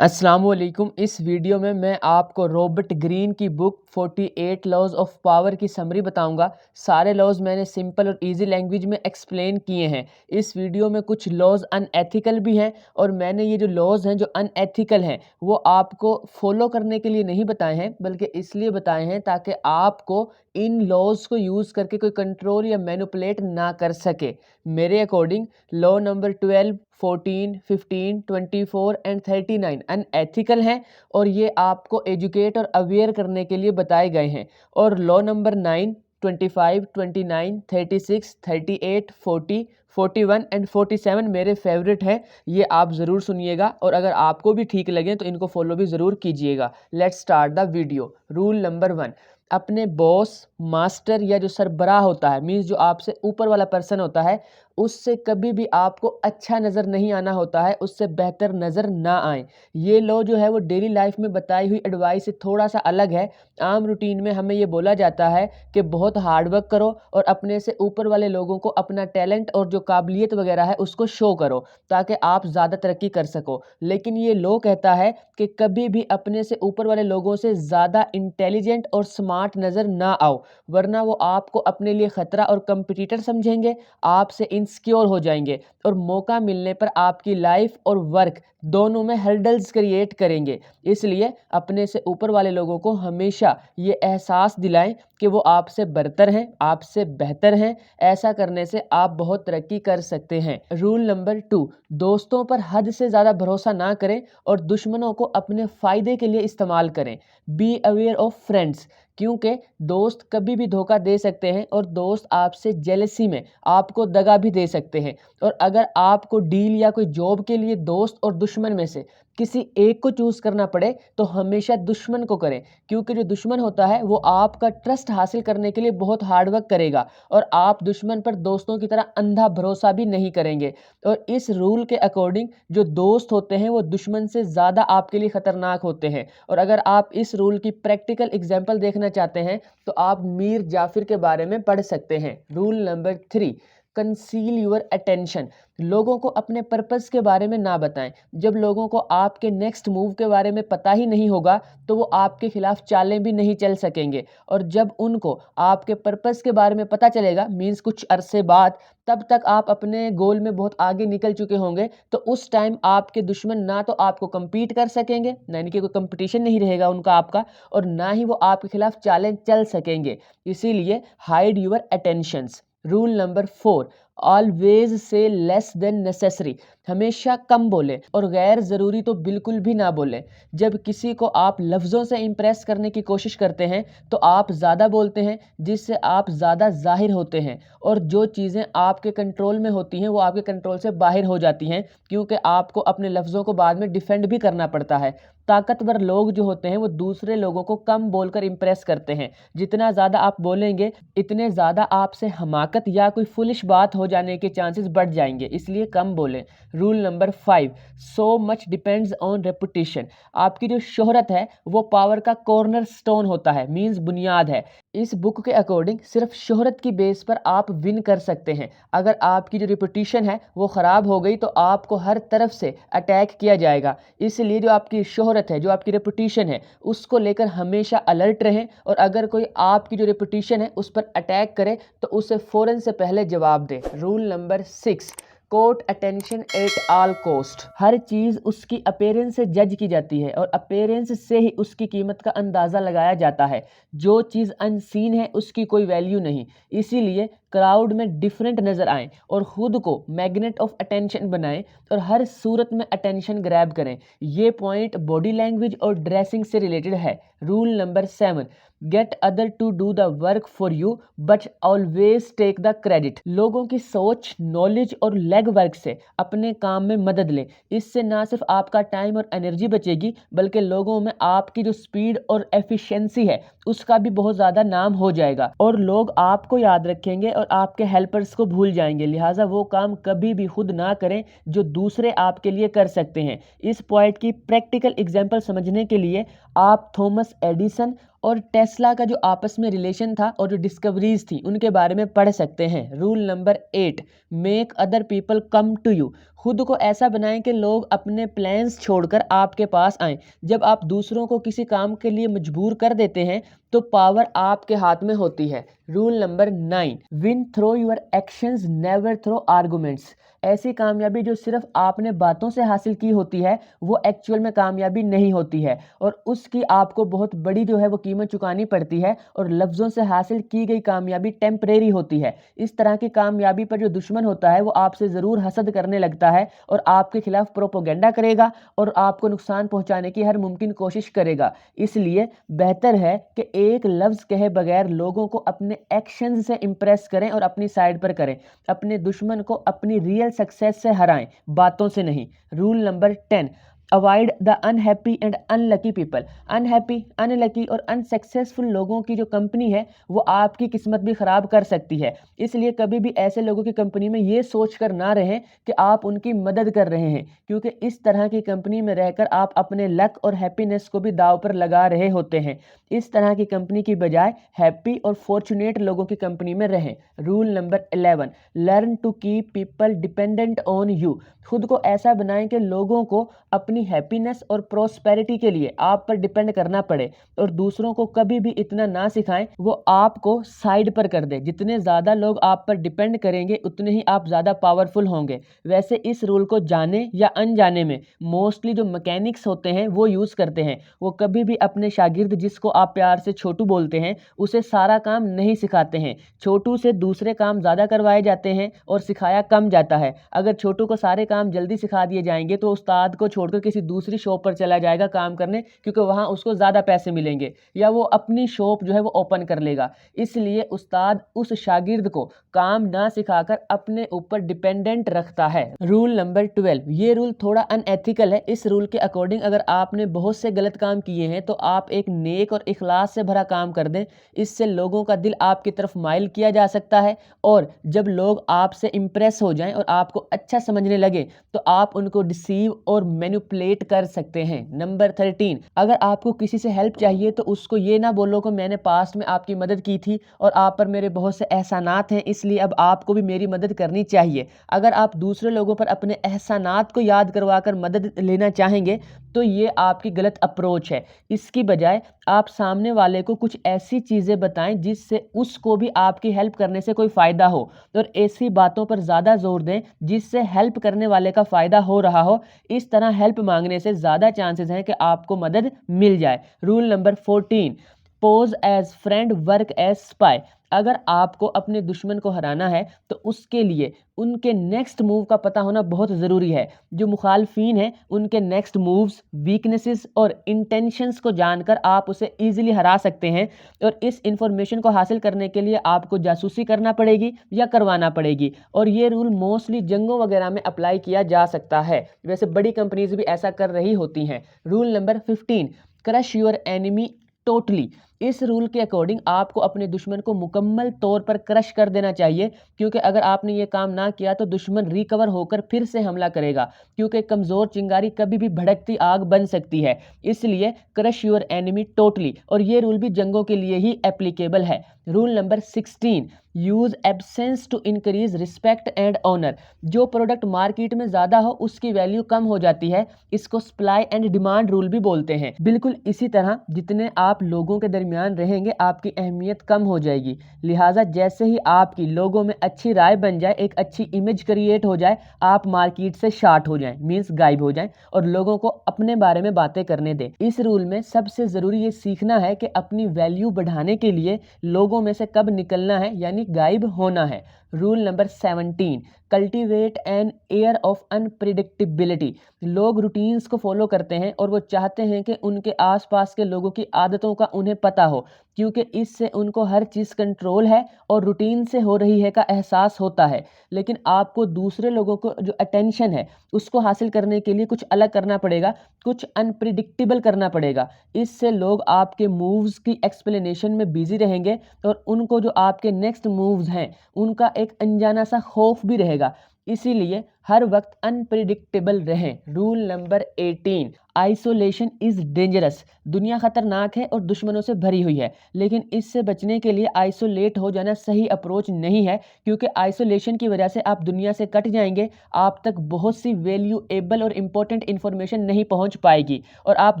अस्सलाम वालेकुम। इस वीडियो में मैं आपको रॉबर्ट ग्रीन की बुक 48 लॉज ऑफ पावर की समरी बताऊंगा। सारे लॉज मैंने सिंपल और इजी लैंग्वेज में एक्सप्लेन किए हैं। इस वीडियो में कुछ लॉज अनएथिकल भी हैं और मैंने ये जो लॉज हैं जो अनएथिकल हैं वो आपको फॉलो करने के लिए नहीं बताए हैं, बल्कि इसलिए बताए हैं ताकि आपको इन लॉज को यूज़ करके कोई कंट्रोल या मैनिपुलेट ना कर सके। मेरे according law number 12, 14, 15, 24 and 39 unethical हैं और ये आपको एजुकेट और अवेयर करने के लिए बताए गए हैं। और लॉ नंबर 9, 25, 29, 36, 38, 40, 41 एंड 47 मेरे फेवरेट हैं। ये आप ज़रूर सुनिएगा और अगर आपको भी ठीक लगे तो इनको फॉलो भी ज़रूर कीजिएगा। Let's start the video. Rule number 1, अपने बॉस, मास्टर या जो सरबराह होता है, मीन्स जो आपसे ऊपर वाला पर्सन होता है, उससे कभी भी आपको अच्छा नज़र नहीं आना होता है, उससे बेहतर नज़र ना आए। ये लॉ जो है वो डेली लाइफ में बताई हुई एडवाइस से थोड़ा सा अलग है। आम रूटीन में हमें ये बोला जाता है कि बहुत हार्ड वर्क करो और अपने से ऊपर वाले लोगों को अपना टैलेंट और जो काबिलियत वगैरह है उसको शो करो ताकि आप ज़्यादा तरक्की कर सको। लेकिन ये लॉ कहता है कि कभी भी अपने से ऊपर वाले लोगों से ज़्यादा इंटेलिजेंट और स्मार्ट नज़र ना आओ, वरना वो आपको अपने लिए ख़तरा और कंपटीटर समझेंगे, आपसे इनसिक्योर हो जाएंगे और मौका मिलने पर आपकी लाइफ और वर्क दोनों में हर्डल्स क्रिएट करेंगे। इसलिए अपने से ऊपर वाले लोगों को हमेशा ये एहसास दिलाएं कि वो आपसे बरतर हैं, आपसे बेहतर हैं। ऐसा करने से आप बहुत तरक्की कर सकते हैं। रूल नंबर 2, दोस्तों पर हद से ज़्यादा भरोसा ना करें और दुश्मनों को अपने फ़ायदे के लिए इस्तेमाल करें। बी अवेयर ऑफ फ्रेंड्स, क्योंकि दोस्त कभी भी धोखा दे सकते हैं और दोस्त आपसे जेलसी में आपको दगा भी दे सकते हैं। और अगर आपको डील या कोई जॉब के लिए दोस्त और दुश्मन में से किसी एक को चूज़ करना पड़े तो हमेशा दुश्मन को करें, क्योंकि जो दुश्मन होता है वो आपका ट्रस्ट हासिल करने के लिए बहुत हार्डवर्क करेगा और आप दुश्मन पर दोस्तों की तरह अंधा भरोसा भी नहीं करेंगे। और इस रूल के अकॉर्डिंग जो दोस्त होते हैं वो दुश्मन से ज़्यादा आपके लिए ख़तरनाक होते हैं। और अगर आप इस रूल की प्रैक्टिकल एग्जाम्पल देखना चाहते हैं तो आप मीर जाफिर के बारे में पढ़ सकते हैं। Rule number 3, conceal your attention, लोगों को अपने पर्पस के बारे में ना बताएं। जब लोगों को आपके नेक्स्ट मूव के बारे में पता ही नहीं होगा तो वो आपके खिलाफ चालें भी नहीं चल सकेंगे। और जब उनको आपके पर्पस के बारे में पता चलेगा, मीन्स कुछ अरसे बाद, तब तक आप अपने गोल में बहुत आगे निकल चुके होंगे। तो उस टाइम आपके दुश्मन ना तो आपको compete कर सकेंगे, यानी कि कोई कंपटीशन नहीं रहेगा उनका आपका, और ना ही वो आपके खिलाफ चालें चल सकेंगे। इसीलिए hide your attentions. Rule number 4, always say less than necessary, हमेशा कम बोलें और गैर ज़रूरी तो बिल्कुल भी ना बोलें। जब किसी को आप लफ्ज़ों से इम्प्रेस करने की कोशिश करते हैं तो आप ज़्यादा बोलते हैं, जिससे आप ज़्यादा ज़ाहिर होते हैं और जो चीज़ें आपके कंट्रोल में होती हैं वो आपके कंट्रोल से बाहर हो जाती हैं, क्योंकि आपको अपने लफ्ज़ों को बाद में डिफेंड भी करना पड़ता है। ताकतवर लोग जो होते हैं वो दूसरे लोगों को कम बोलकर इम्प्रेस करते हैं। जितना ज़्यादा आप बोलेंगे इतने ज़्यादा आपसे हमाकत या कोई फुलिश बात हो जाने के चांसेस बढ़ जाएंगे, इसलिए कम बोलें। Rule number 5, so much depends on reputation, आपकी जो शोहरत है वो पावर का कॉर्नर स्टोन होता है, मीन्स बुनियाद है। इस बुक के अकॉर्डिंग सिर्फ शोहरत की बेस पर आप विन कर सकते हैं। अगर आपकी जो रेपुटेशन है वो ख़राब हो गई तो आपको हर तरफ से अटैक किया जाएगा। इसलिए जो आपकी शोहरत है, जो आपकी रेपुटेशन है, उसको लेकर हमेशा अलर्ट रहें और अगर कोई आपकी जो रेपुटेशन है उस पर अटैक करे तो उसे फ़ौरन से पहले जवाब दें। Rule number 6, court attention at all cost, हर चीज़ उसकी अपीयरेंस से जज की जाती है और अपीयरेंस से ही उसकी कीमत का अंदाज़ा लगाया जाता है। जो चीज़ अनसीन है उसकी कोई वैल्यू नहीं। इसीलिए क्राउड में डिफरेंट नज़र आएं और ख़ुद को मैग्नेट ऑफ अटेंशन बनाएं और हर सूरत में अटेंशन ग्रैब करें। ये पॉइंट बॉडी लैंग्वेज और ड्रेसिंग से रिलेटेड है। Rule number 7, get other to do the work for you but always take the credit, लोगों की सोच, नॉलेज और लेग वर्क से अपने काम में मदद लें। इससे ना सिर्फ आपका टाइम और एनर्जी बचेगी बल्कि लोगों में आपकी जो स्पीड और एफिशिएंसी है उसका भी बहुत ज़्यादा नाम हो जाएगा और लोग आपको याद रखेंगे और आपके हेल्पर्स को भूल जाएंगे। लिहाजा वो काम कभी भी खुद ना करें जो दूसरे आपके लिए कर सकते हैं। इस पॉइंट की प्रैक्टिकल एग्जांपल समझने के लिए आप थॉमस एडिसन और टेस्ला का जो आपस में रिलेशन था और जो डिस्कवरीज थी उनके बारे में पढ़ सकते हैं। Rule number 8, make other people come to you. खुद को ऐसा बनाएं कि लोग अपने प्लान्स छोड़कर आपके पास आएं। जब आप दूसरों को किसी काम के लिए मजबूर कर देते हैं तो पावर आपके हाथ में होती है। Rule number 9, win through your actions never through arguments. ऐसी कामयाबी जो सिर्फ आपने बातों से हासिल की होती है वो एक्चुअल में कामयाबी नहीं होती है और उसकी आपको बहुत बड़ी जो है वो कीमत चुकानी पड़ती है और लफ्ज़ों से हासिल की गई कामयाबी टेम्परेरी होती है। इस तरह की कामयाबी पर जो दुश्मन होता है वो आपसे ज़रूर हसद करने लगता है और आपके खिलाफ प्रोपोगेंडा करेगा और आपको नुकसान पहुंचाने की हर मुमकिन कोशिश करेगा। इसलिए बेहतर है कि एक लफ्ज़ कहे बगैर लोगों को अपने एक्शंस से इम्प्रेस करें और अपनी साइड पर करें। अपने दुश्मन को अपनी रियल सक्सेस से हराएं, बातों से नहीं। Rule number 10, avoid the unhappy and unlucky people. Unhappy, unlucky और अनसक्सेसफुल लोगों की जो कंपनी है वो आपकी किस्मत भी ख़राब कर सकती है। इसलिए कभी भी ऐसे लोगों की कंपनी में ये सोच कर ना रहें कि आप उनकी मदद कर रहे हैं, क्योंकि इस तरह की कंपनी में रहकर आप अपने लक और हैप्पीनेस को भी दांव पर लगा रहे होते हैं। इस तरह की कंपनी की बजाय हैप्पी और फॉर्चुनेट लोगों की कंपनी में रहें। Rule number 11, learn to keep people dependent on you. खुद को ऐसा बनाएं कि लोगों को अपनी हैप्पीनेस और प्रोस्पेरिटी के लिए आप पर डिपेंड करना पड़े और दूसरों को कभी भी इतना ना सिखाएं वो आपको साइड पर कर दे। जितने ज़्यादा लोग आप पर डिपेंड करेंगे उतने ही आप ज़्यादा पावरफुल होंगे। वैसे इस रूल को जाने या अनजाने में मोस्टली जो मैकेनिक्स होते हैं वो यूज़ करते हैं। वो कभी भी अपने शागिर्द, जिसको आप प्यार से छोटू बोलते हैं, उसे सारा काम नहीं सिखाते हैं। छोटू से दूसरे काम ज़्यादा करवाए जाते हैं और सिखाया कम जाता है। अगर छोटू को सारे काम जल्दी सिखा दिए जाएंगे तो उस्ताद को छोड़कर किसी दूसरी शॉप पर चला जाएगा काम करने, क्योंकि वहाँ उसको ज़्यादा पैसे मिलेंगे, या वो अपनी शॉप जो है वो ओपन कर लेगा। इसलिए उस्ताद उस शागिर्द को काम ना सिखाकर अपने ऊपर डिपेंडेंट रखता है। रूल नंबर 12, ये रूल थोड़ा अनएथिकल है। इस रूल के अकॉर्डिंग अगर आपने बहुत से गलत काम किए हैं तो आप एक नेक और इखलास से भरा काम कर दें। इससे लोगों का दिल आपकी तरफ माइल किया जा सकता है और जब लोग आपसे इंप्रेस हो जाएं और आपको अच्छा समझने लगे तो आप उनको डिसीव और मैनिपुलेट कर सकते हैं। नंबर 13, अगर आपको किसी से हेल्प चाहिए तो उसको ये ना बोलो कि मैंने पास्ट में आपकी मदद की थी और आप पर मेरे बहुत से एहसानात हैं, इसलिए अब आपको भी मेरी मदद करनी चाहिए। अगर आप दूसरे लोगों पर अपने एहसानात को याद करवाकर मदद लेना चाहेंगे तो ये आपकी गलत अप्रोच है। इसकी बजाय आप सामने वाले को कुछ ऐसी चीज़ें बताएं जिससे उसको भी आपकी हेल्प करने से कोई फ़ायदा हो और ऐसी बातों पर ज़्यादा जोर दें जिससे हेल्प करने वाले का फ़ायदा हो रहा हो। इस तरह हेल्प मांगने से ज़्यादा चांसेस हैं कि आपको मदद मिल जाए। Rule number 14, pose as friend work as spy. अगर आपको अपने दुश्मन को हराना है तो उसके लिए उनके नेक्स्ट मूव का पता होना बहुत ज़रूरी है। जो मुखालफीन हैं उनके नेक्स्ट मूव्स, वीकनेसेस और इंटेंशंस को जानकर आप उसे ईजिली हरा सकते हैं और इस इंफॉर्मेशन को हासिल करने के लिए आपको जासूसी करना पड़ेगी या करवाना पड़ेगी। और ये रूल मोस्टली जंगों वगैरह में अप्लाई किया जा सकता है। वैसे बड़ी कंपनीज भी ऐसा कर रही होती हैं। Rule number 15, crush your enemy totally. इस रूल के अकॉर्डिंग आपको अपने दुश्मन को मुकम्मल तौर पर क्रश कर देना चाहिए, क्योंकि अगर आपने ये काम ना किया तो दुश्मन रिकवर होकर फिर से हमला करेगा, क्योंकि कमज़ोर चिंगारी कभी भी भड़कती आग बन सकती है। इसलिए क्रश योर एनिमी टोटली, और ये रूल भी जंगों के लिए ही एप्लीकेबल है। Rule number 16, use absence to increase respect and honour. जो प्रोडक्ट मार्केट में ज़्यादा हो उसकी वैल्यू कम हो जाती है। इसको सप्लाई एंड डिमांड रूल भी बोलते हैं। बिल्कुल इसी तरह जितने आप लोगों के दरमियान रहेंगे आपकी अहमियत कम हो जाएगी। लिहाजा जैसे ही आपकी लोगों में अच्छी राय बन जाए, एक अच्छी इमेज क्रिएट हो जाए, आप मार्केट से शार्ट हो जाएं, मीन्स गायब हो जाएं और लोगों को अपने बारे में बातें करने दें। इस रूल में सबसे ज़रूरी ये सीखना है कि अपनी वैल्यू बढ़ाने के लिए लोगों में से कब निकलना है, यानी गायब होना है। Rule number 17, cultivate an air of unpredictability. लोग रूटीन्स को फॉलो करते हैं और वो चाहते हैं कि उनके आसपास के लोगों की आदतों का उन्हें पता हो, क्योंकि इससे उनको हर चीज़ कंट्रोल है और रूटीन से हो रही है का एहसास होता है। लेकिन आपको दूसरे लोगों को जो अटेंशन है उसको हासिल करने के लिए कुछ अलग करना पड़ेगा, कुछ अनप्रिडिक्टेबल करना पड़ेगा। इससे लोग आपके मूव्स की एक्सप्लेनेशन में बिजी रहेंगे और उनको जो आपके नेक्स्ट मूव्स हैं उनका एक अनजाना सा खौफ भी रहेगा। इसीलिए हर वक्त अनप्रिडिक्टेबल रहें। Rule number 18, isolation is dangerous. दुनिया खतरनाक है और दुश्मनों से भरी हुई है, लेकिन इससे बचने के लिए आइसोलेट हो जाना सही अप्रोच नहीं है, क्योंकि आइसोलेशन की वजह से आप दुनिया से कट जाएंगे, आप तक बहुत सी वैल्यूएबल और इम्पोर्टेंट इन्फॉर्मेशन नहीं पहुंच पाएगी और आप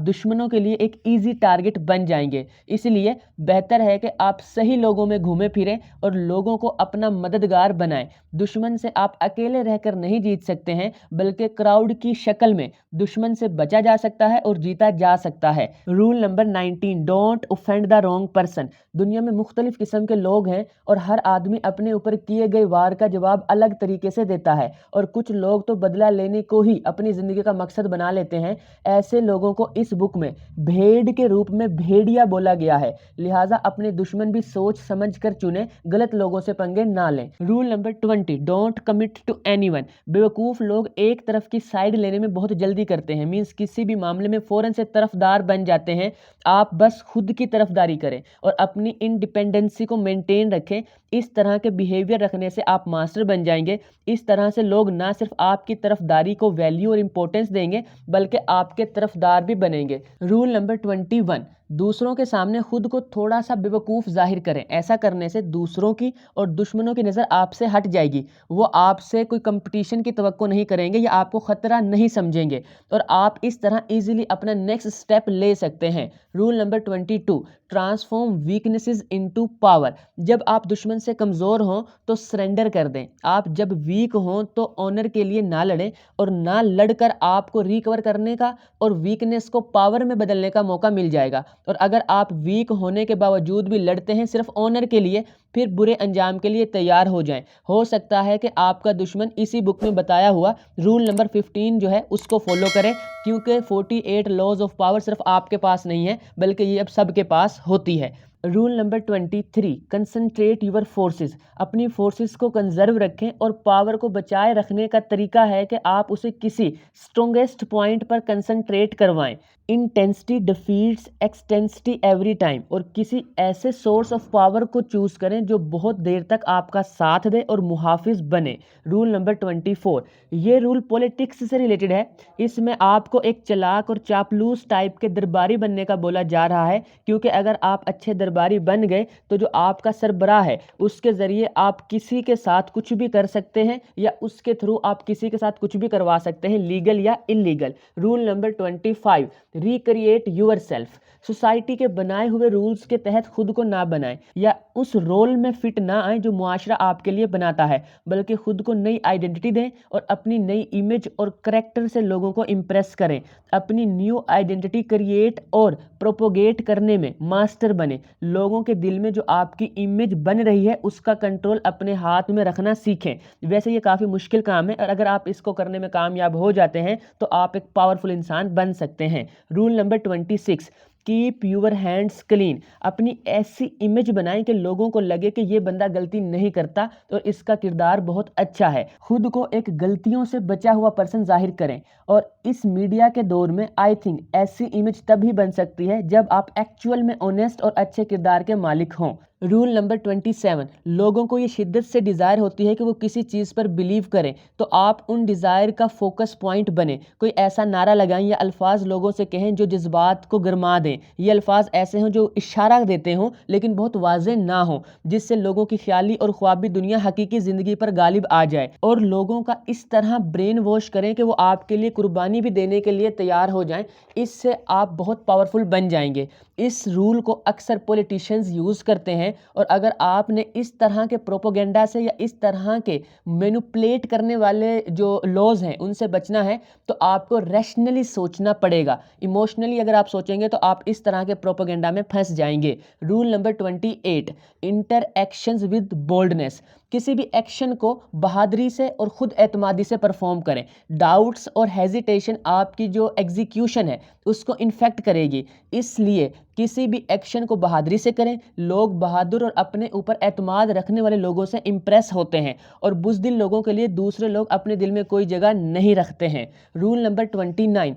दुश्मनों के लिए एक ईजी टारगेट बन जाएंगे। इसलिए बेहतर है कि आप सही लोगों में घूमे फिरें और लोगों को अपना मददगार बनाएं। दुश्मन से आप अकेले रहकर नहीं जीत सकते हैं, बल्कि क्राउड की शक्ल में दुश्मन से बचा जा सकता है और जीता जा सकता है। Rule number 19, don't offend the wrong person. दुनिया में मुख्तलिफ किस्म के लोग हैं और हर आदमी अपने ऊपर किए गए वार का जवाब अलग तरीके से देता है, और कुछ लोग तो बदला लेने को ही अपनी ज़िंदगी का मकसद बना लेते हैं। ऐसे लोगों को इस बुक में भेड़ के रूप में भेड़िया बोला गया है, लिहाजा अपने दुश्मन भी सोच समझ कर चुने, गलत लोगों से पंगे ना लें। Rule number 20, don't commit to anyone. बेवकूफ़ लोग एक तरफ की साइड लेने में बहुत जल्दी करते हैं, मीन्स किसी भी मामले में फ़ौरन से तरफदार बन जाते हैं। आप बस खुद की तरफदारी करें और अपनी इंडिपेंडेंसी को मेंटेन रखें। इस तरह के बिहेवियर रखने से आप मास्टर बन जाएंगे। इस तरह से लोग ना सिर्फ आपकी तरफदारी को वैल्यू और इंपॉर्टेंस देंगे, बल्कि आपके तरफदार भी बनेंगे। रूल नंबर 21, दूसरों के सामने खुद को थोड़ा सा बेवकूफ़ जाहिर करें। ऐसा करने से दूसरों की और दुश्मनों की नज़र आपसे हट जाएगी, वो आपसे कोई कंपटीशन की तवक्को नहीं करेंगे या आपको ख़तरा नहीं समझेंगे, और आप इस तरह इजीली अपना नेक्स्ट स्टेप ले सकते हैं। Rule number 22, transform weaknesses into power. जब आप दुश्मन से कमज़ोर हों तो सरेंडर कर दें। आप जब वीक हों तो ऑनर के लिए ना लड़ें, और ना लड़कर आपको रिकवर करने का और वीकनेस को पावर में बदलने का मौका मिल जाएगा। और अगर आप वीक होने के बावजूद भी लड़ते हैं सिर्फ ऑनर के लिए, फिर बुरे अंजाम के लिए तैयार हो जाएं। हो सकता है कि आपका दुश्मन इसी बुक में बताया हुआ रूल नंबर 15 जो है उसको फॉलो करें, क्योंकि 48 लॉज ऑफ पावर सिर्फ आपके पास नहीं है, बल्कि ये अब सबके पास होती है। Rule number 23, concentrate your forces. अपनी फोर्सेस को कंजर्व रखें, और पावर को बचाए रखने का तरीका है कि आप उसे किसी स्ट्रोंगेस्ट पॉइंट पर कंसंट्रेट करवाएं। Intensity defeats extensity every time. और किसी ऐसे सोर्स ऑफ पावर को चूज करें जो बहुत देर तक आपका साथ दे और मुहाफिज बने। रूल नंबर 24, ये रूल पॉलिटिक्स से रिलेटेड है। इसमें आपको एक चालाक और चापलूस टाइप के दरबारी बनने का बोला जा रहा है, क्योंकि अगर आप अच्छे दरबारी बन गए तो जो आपका सरबराह है उसके ज़रिए आप किसी के साथ कुछ भी कर सकते हैं, या उसके थ्रू आप किसी के साथ कुछ भी करवा सकते हैं, लीगल या illegal. Rule number 25, recreate your self. Society के बनाए हुए रूल्स के तहत खुद को ना बनाएं, या उस रोल में फिट ना आए जो मुआशरा आपके लिए बनाता है, बल्कि खुद को नई आइडेंटिटी दें और अपनी नई इमेज और करैक्टर से लोगों को इम्प्रेस करें। अपनी न्यू आइडेंटिटी क्रिएट और प्रोपोगेट करने में मास्टर बने। लोगों के दिल में जो आपकी इमेज बन रही है उसका कंट्रोल अपने हाथ में रखना सीखें। वैसे ये काफ़ी मुश्किल काम है, और अगर आप इसको करने में कामयाब हो जाते हैं तो आप एक पावरफुल इंसान बन सकते हैं। Rule number 26, keep your hands clean. अपनी ऐसी इमेज बनाएं कि लोगों को लगे कि ये बंदा गलती नहीं करता और इसका किरदार बहुत अच्छा है। खुद को एक गलतियों से बचा हुआ पर्सन जाहिर करें, और इस मीडिया के दौर में आई थिंक ऐसी इमेज तभी बन सकती है जब आप एक्चुअल में ऑनेस्ट और अच्छे किरदार के मालिक हों। रूल नंबर 27, लोगों को ये शिद्दत से डिज़ायर होती है कि वो किसी चीज़ पर बिलीव करें, तो आप उन डिज़ायर का फोकस पॉइंट बने। कोई ऐसा नारा लगाएं या अल्फाज लोगों से कहें जो जज्बात को गरमा दें। ये अल्फाज ऐसे हों जो इशारा देते हों लेकिन बहुत वाज़ेह ना हो, जिससे लोगों की ख्याली और ख्वाबी दुनिया हकीकी ज़िंदगी पर गालिब आ जाए, और लोगों का इस तरह ब्रेन वॉश करें कि वो आपके लिए कुर्बानी भी देने के लिए तैयार हो जाएं। इससे आप बहुत पावरफुल बन जाएंगे। इस रूल को अक्सर पॉलिटिशियंस यूज़ करते हैं, और अगर आपने इस तरह के प्रोपोगेंडा से या इस तरह के मैनिपुलेट करने वाले जो लॉज हैं उनसे बचना है, तो आपको रैशनली सोचना पड़ेगा। इमोशनली अगर आप सोचेंगे तो आप इस तरह के प्रोपोगेंडा में फंस जाएंगे। Rule number 28, inter actions with boldness. किसी भी एक्शन को बहादुरी से और खुद एतमादी से परफॉर्म करें। डाउट्स और हेजिटेशन आपकी जो एग्जीक्यूशन है उसको इन्फेक्ट करेगी, इसलिए किसी भी एक्शन को बहादुरी से करें। लोग बहादुर और अपने ऊपर एतमाद रखने वाले लोगों से इम्प्रेस होते हैं, और बुज़दिल लोगों के लिए दूसरे लोग अपने दिल में कोई जगह नहीं रखते हैं। Rule number 29,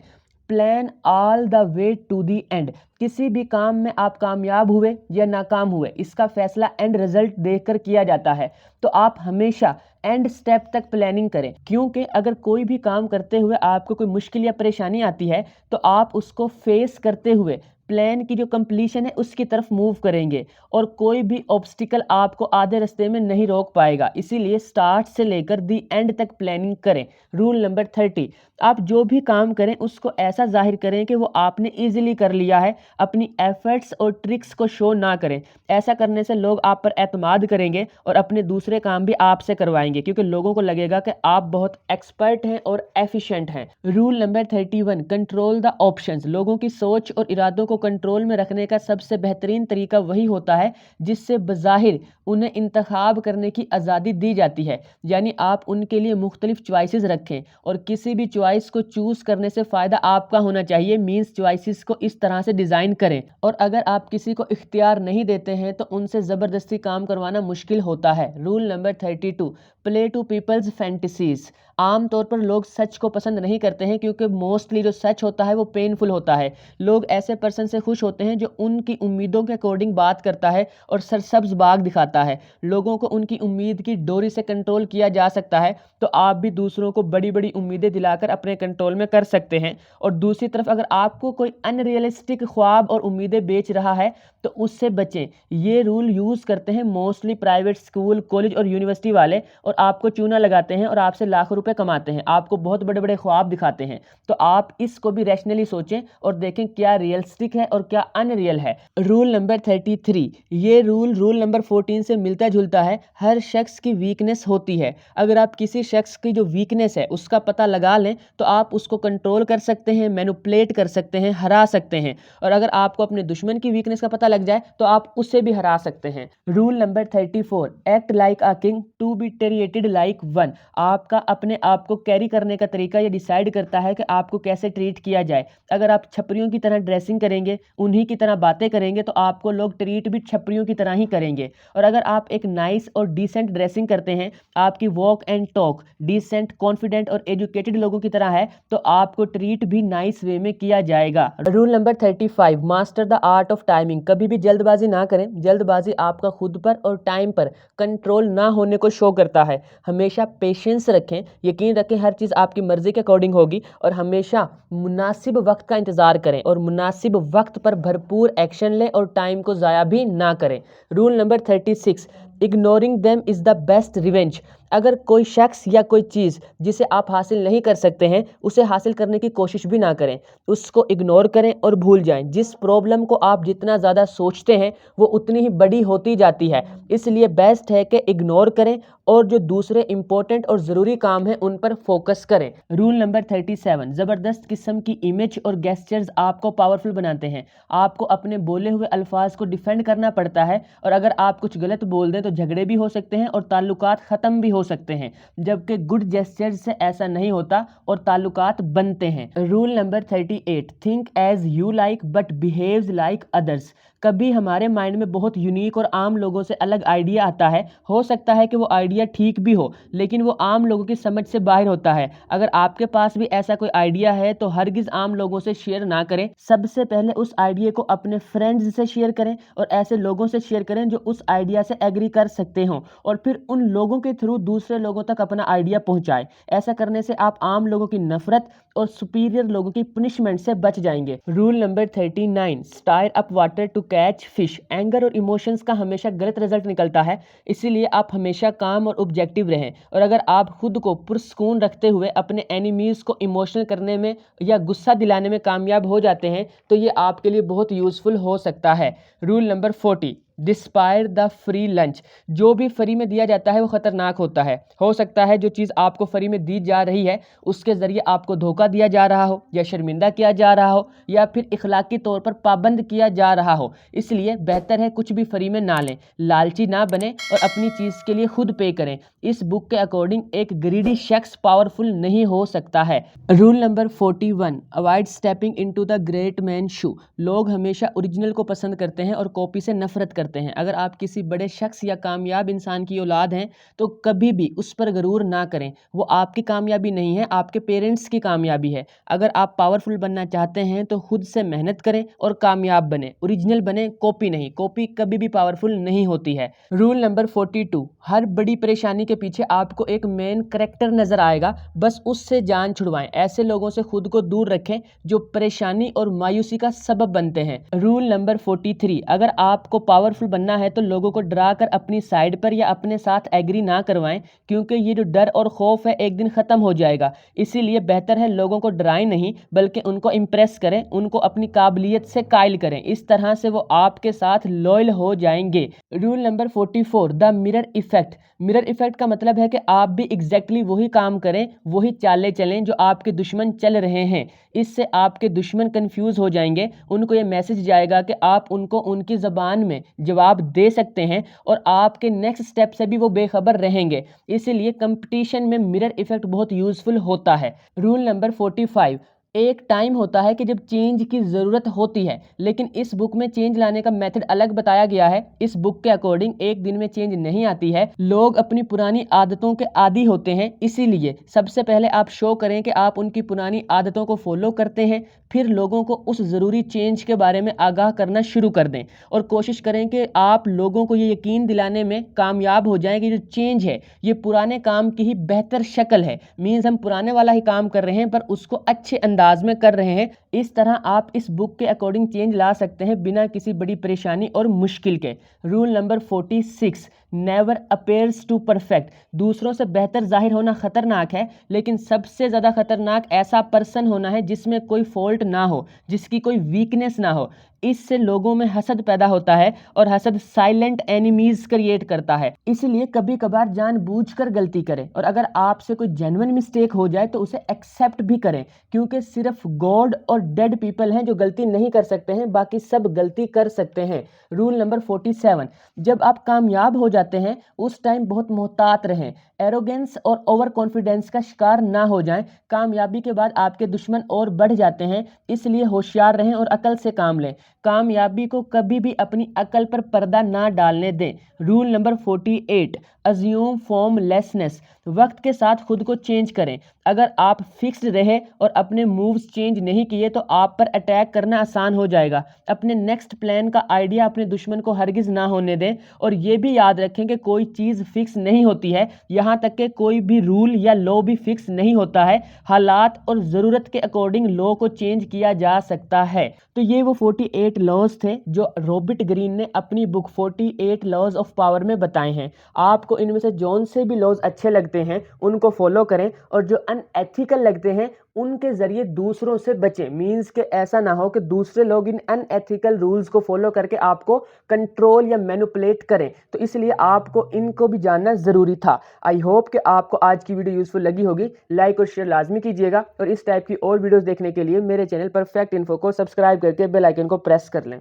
plan all the way to the end. किसी भी काम में आप कामयाब हुए या नाकाम हुए, इसका फैसला एंड रिजल्ट देखकर किया जाता है। तो आप हमेशा एंड स्टेप तक प्लानिंग करें, क्योंकि अगर कोई भी काम करते हुए आपको कोई मुश्किल या परेशानी आती है तो आप उसको फेस करते हुए प्लान की जो कंप्लीशन है उसकी तरफ मूव करेंगे और कोई भी ऑब्स्टिकल आपको आधे रास्ते में नहीं रोक पाएगा। इसीलिए स्टार्ट से लेकर दी एंड तक प्लानिंग करें। रूल नंबर 30, आप जो भी काम करें उसको ऐसा जाहिर करें कि वो आपने इजीली कर लिया है। अपनी एफर्ट्स और ट्रिक्स को शो ना करें। ऐसा करने से लोग आप पर एतमाद करेंगे और अपने दूसरे काम भी आपसे करवाएंगे, क्योंकि लोगों को लगेगा कि आप बहुत एक्सपर्ट हैं और एफिशिएंट हैं। Rule number 31, control the options. लोगों की सोच और इरादों को कंट्रोल में रखने का सबसे बेहतरीन तरीका वही होता है जिससे बज़ाहिर उन्हें इंतखाब करने की आज़ादी दी जाती है। यानी आप उनके लिए मुख्तलिफ चॉइसेस रखें और किसी भी चॉइस को चूज़ करने से फ़ायदा आपका होना चाहिए। मीन्स चॉइसेस को इस तरह से डिज़ाइन करें। और अगर आप किसी को इख्तियार नहीं देते हैं तो उनसे ज़बरदस्ती काम करवाना मुश्किल होता है। Rule number 32, play to people's fantasies. आमतौर पर लोग सच को पसंद नहीं करते हैं, क्योंकि मोस्टली जो सच होता है वो पेनफुल होता है। लोग ऐसे पर्सन से खुश होते हैं जो उनकी उम्मीदों के अकॉर्डिंग बात करता है और सरसब्ज बाग दिखाता है। लोगों को उनकी उम्मीद की डोरी से कंट्रोल किया जा सकता है, तो आप भी दूसरों को बड़ी बड़ी उम्मीदें दिलाकर अपने कंट्रोल में कर सकते हैं। और दूसरी तरफ अगर आपको कोई अनरियलिस्टिक ख्वाब और उम्मीदें बेच रहा है तो उससे बचें। ये रूल यूज़ करते हैं मोस्टली प्राइवेट स्कूल, कॉलेज और यूनिवर्सिटी वाले, और आपको चूना लगाते हैं और आपसे लाखों रुपए कमाते हैं, आपको बहुत बड़े बड़े ख्वाब दिखाते हैं। तो आप इसको भी रैशनली सोचें और देखें क्या रियलिस्टिक है और क्या अनरियल है। रूल नंबर 33, ये रूल नंबर 14 से मिलता जुलता है। हर शख्स की वीकनेस होती है। अगर आप किसी शख्स की जो वीकनेस है उसका पता लगा लें तो आप उसको कंट्रोल कर सकते हैं, मैनिपुलेट कर सकते हैं, हरा सकते हैं। और अगर आपको अपने दुश्मन की वीकनेस का पता लग जाए तो आप उसे भी हरा सकते हैं। Rule number 34, act like a king to be treated like one. आपका अपने आप को कैरी करने का तरीका ये डिसाइड करता है कि आपको कैसे ट्रीट किया जाए। अगर आप छपरियों की तरह ड्रेसिंग करेंगे, उन्हीं की तरह बातें करेंगे, तो आपको लोग ट्रीट भी छपरियों की तरह ही करेंगे। और अगर आप एक नाइस और डिसेंट ड्रेसिंग करते हैं, आपकी walk and talk decent, confident और एजुकेटेड लोगों की तरह है, तो आपको ट्रीट भी नाइस वे में किया जाएगा। Rule number 35, master the art of timing. कभी भी जल्दबाजी ना करें। जल्दबाजी आपका खुद पर और टाइम पर कंट्रोल ना होने को शो करता है। हमेशा पेशेंस रखें, यकीन रखें हर चीज़ आपकी मर्ज़ी के अकॉर्डिंग होगी, और हमेशा मुनासिब वक्त का इंतज़ार करें और मुनासिब वक्त पर भरपूर एक्शन लें और टाइम को ज़ाया भी ना करें। Rule number 36, ignoring them is the best revenge. अगर कोई शख्स या कोई चीज़ जिसे आप हासिल नहीं कर सकते हैं उसे हासिल करने की कोशिश भी ना करें, उसको इग्नोर करें और भूल जाएं। जिस प्रॉब्लम को आप जितना ज़्यादा सोचते हैं वो उतनी ही बड़ी होती जाती है, इसलिए बेस्ट है कि इग्नोर करें और जो दूसरे इंपॉर्टेंट और ज़रूरी काम हैं उन पर फोकस करें। रूल नंबर 37, ज़बरदस्त किस्म की इमेज और गेस्चर्स आपको पावरफुल बनाते हैं। आपको अपने बोले हुए अल्फाज को डिफेंड करना पड़ता है, और अगर आप कुछ गलत बोल दें तो झगड़े भी हो सकते हैं और ताल्लुकात ख़त्म भी हो सकते हैं, जबकि गुड जेस्चर्स से ऐसा नहीं होता और ताल्लुकात बनते हैं। Rule number 38, think as you like but behaves like others. कभी हमारे माइंड में बहुत यूनिक और आम लोगों से अलग आइडिया आता है। हो सकता है कि वो आइडिया ठीक भी हो, लेकिन वो आम लोगों की समझ से बाहर होता है। अगर आपके पास भी ऐसा कोई आइडिया है तो हरगिज़ आम लोगों से शेयर ना करें। सबसे पहले उस आइडिया को अपने फ्रेंड्स से शेयर करें और ऐसे लोगों से शेयर करें जो उस आइडिया से एग्री कर सकते हों, और फिर उन लोगों के थ्रू दूसरे लोगों तक अपना आइडिया पहुंचाएं। ऐसा करने से आप आम लोगों की नफरत और सुपीरियर लोगों की पनिशमेंट से बच जाएंगे। Rule number 39, stir up water to catch fish. Anger और इमोशंस का हमेशा गलत रिजल्ट निकलता है, इसीलिए आप हमेशा काम और ऑब्जेक्टिव रहें। और अगर आप खुद को पुरस्कून रखते हुए अपने एनिमीज़ को इमोशनल करने में या गुस्सा दिलाने में कामयाब हो जाते हैं तो ये आपके लिए बहुत यूज़फुल हो सकता है। Rule number 40, despise the free lunch. जो भी फ्री में दिया जाता है वो ख़तरनाक होता है। हो सकता है जो चीज़ आपको फ्री में दी जा रही है उसके ज़रिए आपको धोखा दिया जा रहा हो, या शर्मिंदा किया जा रहा हो, या फिर इखलाकी तौर पर पाबंद किया जा रहा हो। इसलिए बेहतर है कुछ भी फ्री में ना लें, लालची ना बने और अपनी चीज़ के लिए खुद पे करें। इस बुक के अकॉर्डिंग एक ग्रीडी शख्स पावरफुल नहीं हो सकता है। Rule number 41, avoid stepping into the great man shoe. लोग हमेशा ओरिजिनल को पसंद करते हैं और कॉपी से नफरत करते हैं। करते हैं। अगर आप किसी बड़े शख्स या कामयाब इंसान की औलाद हैं तो कभी भी उस पर गरूर ना करें। वो आपकी कामयाबी नहीं है, आपके पेरेंट्स की कामयाबी है। अगर आप पावरफुल बनना चाहते हैं तो खुद से मेहनत करें और कामयाब बने। ओरिजिनल बने, कॉपी नहीं। कॉपी कभी भी पावरफुल नहीं होती है। रूल नंबर 42, हर बड़ी परेशानी के पीछे आपको एक मेन कैरेक्टर नजर आएगा, बस उससे जान छुड़वाएं। ऐसे लोगों से खुद को दूर रखें जो परेशानी और मायूसी का सबब बनते हैं। रूल नंबर 43, अगर आपको पावरफुल बनना है तो लोगों को डरा कर अपनी साइड पर या अपने साथ एग्री ना करवाएं, क्योंकि ये जो डर और खौफ है एक दिन खत्म हो जाएगा। इसीलिए बेहतर है लोगों को डराएं नहीं, बल्कि उनको इम्प्रेस करें, उनको अपनी काबिलियत से कायल करें। इस तरह से वो आपके साथ लॉयल हो जाएंगे। Rule number 44, the mirror effect. Mirror effect का मतलब है कि आप भी एग्जैक्टली वही काम करें, वही चालें चलें जो आपके दुश्मन चल रहे हैं। इससे आपके दुश्मन कंफ्यूज हो जाएंगे। उनको ये मैसेज जाएगा कि आप उनको उनकी ज़बान में जवाब दे सकते हैं और आपके नेक्स्ट स्टेप से भी वो बेखबर रहेंगे। इसलिए कंपटीशन में मिरर इफेक्ट बहुत यूजफुल होता है। रूल नंबर 45, एक टाइम होता है कि जब चेंज की ज़रूरत होती है, लेकिन इस बुक में चेंज लाने का मेथड अलग बताया गया है। इस बुक के अकॉर्डिंग एक दिन में चेंज नहीं आती है। लोग अपनी पुरानी आदतों के आदी होते हैं। इसीलिए सबसे पहले आप शो करें कि आप उनकी पुरानी आदतों को फॉलो करते हैं, फिर लोगों को उस ज़रूरी चेंज के बारे में आगाह करना शुरू कर दें और कोशिश करें कि आप लोगों को ये यकीन दिलाने में कामयाब हो जाएं कि जो चेंज है ये पुराने काम की ही बेहतर शक्ल है। मीन्स हम पुराने वाला ही काम कर रहे हैं पर उसको अच्छे अंदाज में कर रहे हैं। इस तरह आप इस बुक के अकॉर्डिंग चेंज ला सकते हैं बिना किसी बड़ी परेशानी और मुश्किल के। Rule number 46, never appears to perfect. दूसरों से बेहतर जाहिर होना खतरनाक है, लेकिन सबसे ज़्यादा खतरनाक ऐसा पर्सन होना है जिसमें कोई फॉल्ट ना हो, जिसकी कोई वीकनेस ना हो। इससे लोगों में हसद पैदा होता है और हसद साइलेंट एनिमीज क्रिएट करता है। इसलिए कभी कभार जानबूझकर गलती करें और अगर आपसे कोई जेन्युइन मिस्टेक हो जाए तो उसे एक्सेप्ट भी करें, क्योंकि सिर्फ गॉड और डेड पीपल हैं जो गलती नहीं कर सकते हैं, बाकी सब गलती कर सकते हैं। रूल नंबर 47, जब आप कामयाब हो जाते हैं उस टाइम बहुत मोहतात रहें। एरोगेंस और ओवर कॉन्फिडेंस का शिकार ना हो जाएं। कामयाबी के बाद आपके दुश्मन और बढ़ जाते हैं, इसलिए होशियार रहें और अकल से काम लें। कामयाबी को कभी भी अपनी अकल पर पर्दा ना डालने दें। Rule number 48, assume formlessness. वक्त के साथ खुद को चेंज करें। अगर आप फिक्स्ड रहे और अपने मूव्स चेंज नहीं किए तो आप पर अटैक करना आसान हो जाएगा। अपने नेक्स्ट प्लान का आइडिया अपने दुश्मन को हरगिज ना होने दें और ये भी याद रखें कि कोई चीज़ फिक्स नहीं होती है, यहाँ तक कि कोई भी रूल या लॉ भी फिक्स नहीं होता है। हालात और ज़रूरत के अकॉर्डिंग लॉ को चेंज किया जा सकता है। तो ये वो 48 लॉज थे जो रॉबर्ट ग्रीन ने अपनी बुक 48 लॉज ऑफ पावर में बताए हैं। आपको इनमें से जौन से भी लॉज अच्छे लगते हैं उनको फॉलो करें और जो अनएथिकल लगते हैं उनके जरिए दूसरों से बचें। मीन्स कि ऐसा ना हो कि दूसरे लोग इन अनएथिकल रूल्स को फॉलो करके आपको कंट्रोल या मैनिपुलेट करें। तो इसलिए आपको इनको भी जानना ज़रूरी था। आई होप कि आपको आज की वीडियो यूजफुल लगी होगी। लाइक और शेयर लाजमी कीजिएगा और इस टाइप की और वीडियोस देखने के लिए मेरे चैनल परफेक्ट इन्फो को सब्सक्राइब करके बेल आइकन को प्रेस कर लें।